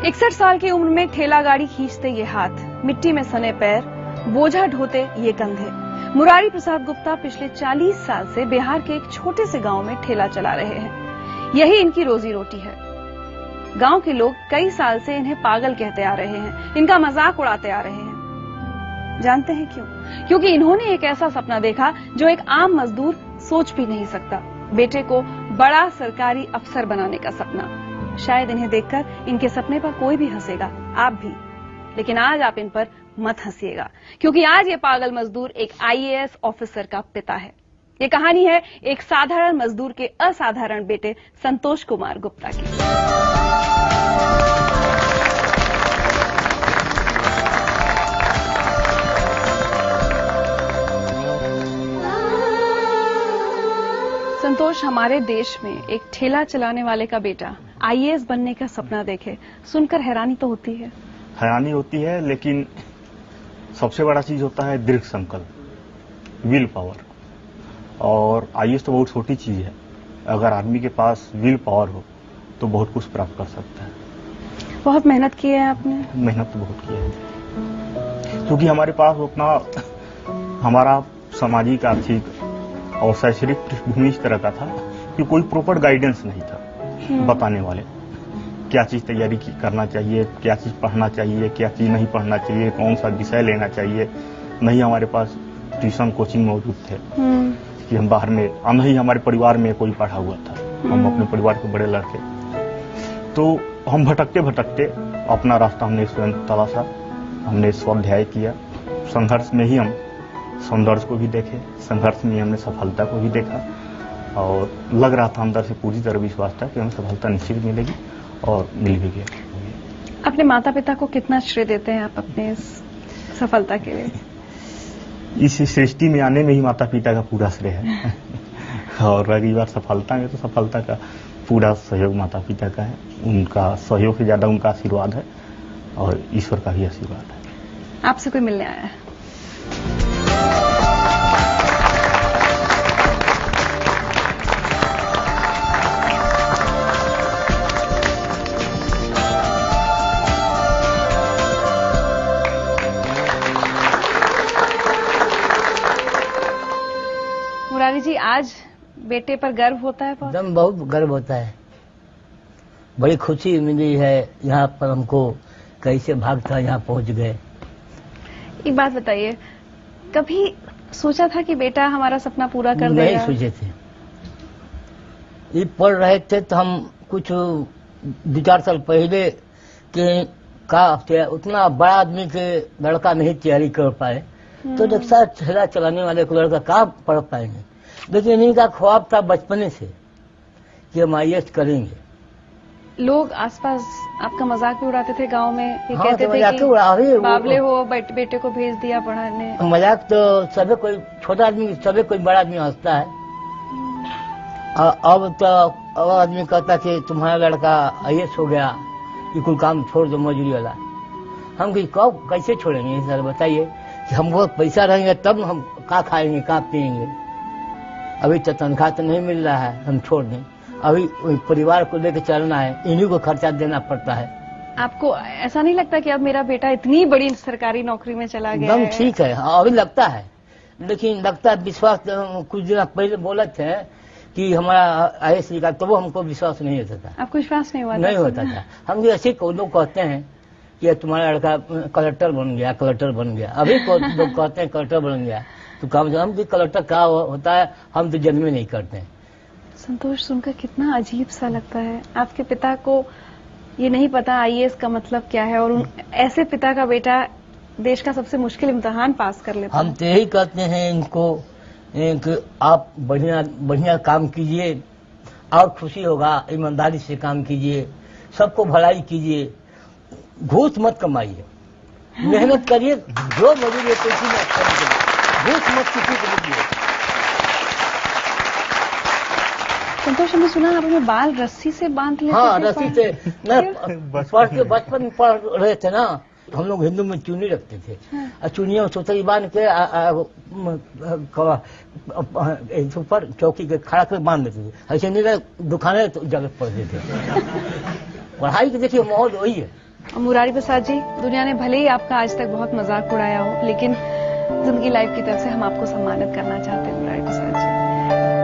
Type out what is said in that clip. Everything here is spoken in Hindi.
61 साल की उम्र में ठेला गाड़ी खींचते ये हाथ, मिट्टी में सने पैर, बोझा ढोते ये कंधे। मुरारी प्रसाद गुप्ता पिछले 40 साल से बिहार के एक छोटे से गांव में ठेला चला रहे हैं। यही इनकी रोजी रोटी है। गांव के लोग कई साल से इन्हें पागल कहते आ रहे हैं, इनका मजाक उड़ाते आ रहे हैं। जानते हैं क्यों? क्योंकि इन्होंने एक ऐसा सपना देखा जो एक आम मजदूर सोच भी नहीं सकता। बेटे को बड़ा सरकारी अफसर बनाने का सपना। शायद इन्हें देखकर इनके सपने पर कोई भी हंसेगा, आप भी। लेकिन आज आप इन पर मत हंसिएगा, क्योंकि आज ये पागल मजदूर एक IAS ऑफिसर का पिता है। ये कहानी है एक साधारण मजदूर के असाधारण बेटे संतोष कुमार गुप्ता की। संतोष, हमारे देश में एक ठेला चलाने वाले का बेटा IAS बनने का सपना देखे, सुनकर हैरानी तो होती है। हैरानी होती है, लेकिन सबसे बड़ा चीज होता है दृढ़ संकल्प, विल पावर। और IAS तो बहुत छोटी चीज है, अगर आदमी के पास विल पावर हो तो बहुत कुछ प्राप्त कर सकता है। बहुत मेहनत की है आपने? मेहनत तो बहुत की है, क्योंकि हमारे पास उतना हमारा सामाजिक, आर्थिक और शैक्षणिक पृष्ठभूमि इस तरह का था कि कोई प्रॉपर गाइडेंस नहीं था बताने वाले। क्या चीज तैयारी करना चाहिए, क्या चीज पढ़ना चाहिए, क्या चीज नहीं पढ़ना चाहिए, कौन सा विषय लेना चाहिए। नहीं हमारे पास ट्यूशन कोचिंग मौजूद थे कि हम बाहर में, नहीं हमारे परिवार में कोई पढ़ा हुआ था। हम अपने परिवार के बड़े लड़के, तो हम भटकते भटकते अपना रास्ता हमने स्वयं तलाशा, हमने स्वाध्याय किया। संघर्ष में ही हम सौंदर्य को भी देखे, संघर्ष में हमने सफलता को भी देखा, और लग रहा था अंदर से पूरी तरह विश्वास था कि हमें सफलता निश्चित मिलेगी, और मिल भी गया। अपने माता पिता को कितना श्रेय देते हैं आप अपने इस सफलता के लिए? इस सृष्टि में आने में ही माता पिता का पूरा श्रेय है। और रही बात सफलता में, तो सफलता का पूरा सहयोग माता पिता का है। उनका सहयोग से ज्यादा उनका आशीर्वाद है, और ईश्वर का भी आशीर्वाद है। आपसे कोई मिलने आया है? मुरारी जी, आज बेटे पर गर्व होता है? एकदम बहुत गर्व होता है, बड़ी खुशी मिली है। यहाँ पर हमको कैसे भागता यहाँ पहुँच गए। एक बात बताइए, कभी सोचा था कि बेटा हमारा सपना पूरा कर देगा? नहीं सोचे थे। ये पढ़ रहे थे तो हम कुछ 2-4 साल पहले के का उतना बड़ा आदमी के लड़का नहीं तैयारी कर पाए, तो रिक्शा ठेला चलाने वाले को लड़का कहाँ पढ़ पाएंगे। लेकिन इनका ख्वाब था बचपने से कि हम IAS करेंगे। लोग आसपास आपका मजाक भी उड़ाते थे गांव में, ये हाँ, कहते तो थे कि बावले वो हो, बेटे को भेज दिया पढ़ाने। मजाक तो सभी कोई, छोटा आदमी सभी कोई बड़ा आदमी हंसता है। अब तो आदमी कहता कि तुम्हारा लड़का IAS हो गया, ये कोई काम छोड़ दो मजदूरी वाला। हम कब कैसे छोड़ेंगे सर, बताइए कि हमको पैसा रहेंगे तब हम का खाएंगे, का पिएंगे। अभी तो तनख्वाह तो नहीं मिल रहा है, हम छोड़ दें। अभी परिवार को लेकर चलना है, इन्हीं को खर्चा देना पड़ता है। आपको ऐसा नहीं लगता कि अब मेरा बेटा इतनी बड़ी सरकारी नौकरी में चला गया है? एकदम ठीक है, अभी लगता है, लेकिन लगता है विश्वास। कुछ दिन पहले बोला थे कि हमारा IAS लिखा, तो वो हमको विश्वास नहीं होता था। आपको विश्वास नहीं हुआ? नहीं होता था। हम ऐसे लोग कहते हैं कि तुम्हारा लड़का कलेक्टर बन गया, कलेक्टर बन गया। अभी लोग कहते हैं कलेक्टर बन गया, तो काम हम भी कलेक्टर क्या होता है हम तो जन्म नहीं करते हैं। संतोष, सुनकर कितना अजीब सा लगता है। आपके पिता को ये नहीं पता IAS का मतलब क्या है, और ऐसे पिता का बेटा देश का सबसे मुश्किल इम्तिहान पास कर लेता है। हम तो यही कहते हैं इनको कि आप बढ़िया बढ़िया काम कीजिए, और खुशी होगा। ईमानदारी से काम कीजिए, सबको भलाई कीजिए, घूस मत कमाइए, मेहनत करिए, जो मजदूरी घूस मत किसी को दीजिए। संतोष, हमने सुना आप अपने बाल रस्सी से बांध लेते थे? हाँ, रस्सी से बचपन पढ़ रहे थे ना, हम लोग हिंदू में चुन्नी रखते थे। और चुनिया सोतरी बांध के ऊपर चौकी के खड़ा कर बांध देते थे। ऐसे नहीं दुकानें तो जगह पड़ते थे। पढ़ाई के देखिए माहौल वही है। और मुरारी प्रसाद जी, दुनिया ने भले ही आपका आज तक बहुत मजाक उड़ाया हो, लेकिन जिंदगी लाइफ की तरफ से हम आपको सम्मानित करना चाहते हैं मुरारी प्रसाद जी।